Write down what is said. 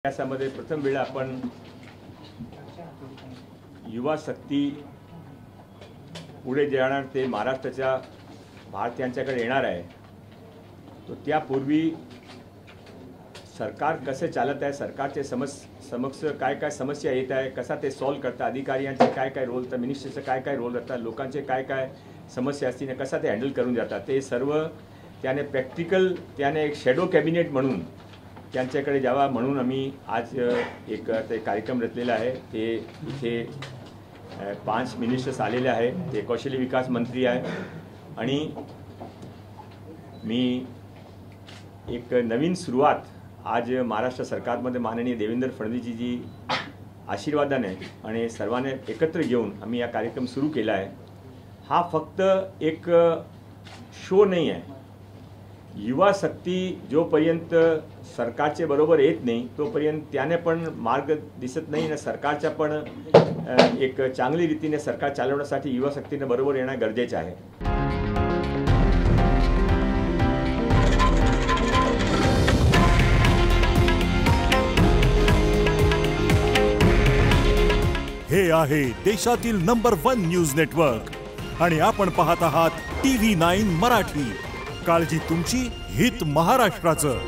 त्यामध्ये प्रथम वेळा आपण युवा शक्ती पुढे जाणार ते महाराष्ट्राच्या भारतीयांच्याकडे येणार आहे। तो त्यापूर्वी सरकार कसे चालत आहे, सरकारचे समक्ष काय काय समस्या येत आहे, कसा ते सॉल्व करता, अधिकाऱ्यांचे काय काय रोल, तर मिनिस्टरचे काय काय रोल असतात, लोकांचे काय काय समस्या असतील, कसा ते हँडल करून जातात, ते सर्व त्याने प्रॅक्टिकल त्याने एक शॅडो कॅबिनेट म्हणून त्यांच्याकडे जावा म्हणून आम्ही आज एक ते कार्यक्रम रचलेला आहे। ते इथे 5 मिनिस्टर्स आलेले आहे, ते कौशल्य विकास मंत्री आहे आणि मी एक नवीन सुरुवात आज महाराष्ट्र सरकारमध्ये माननीय देवेंद्र फडणवीसजी आशीर्वादाने आणि सर्वांनी एकत्र घेऊन आम्ही हा कार्यक्रम सुरू केला आहे। हा फक्त एक शो नाही आहे। युवा शक्ती जोपर्यंत सरकारचे बरोबर येत नाही तोपर्यंत त्याने पण मार्ग दिसत नाही आणि सरकारच्या पण एक चांगली रीतीने सरकार चालवण्यासाठी युवा शक्तीने बरोबर येणं गरजेचं आहे। हे आहे देशातील नंबर 1 न्यूज नेटवर्क आणि आपण पाहत आहात TV9 मराठी। काळजी तुमची, हित महाराष्ट्राचं।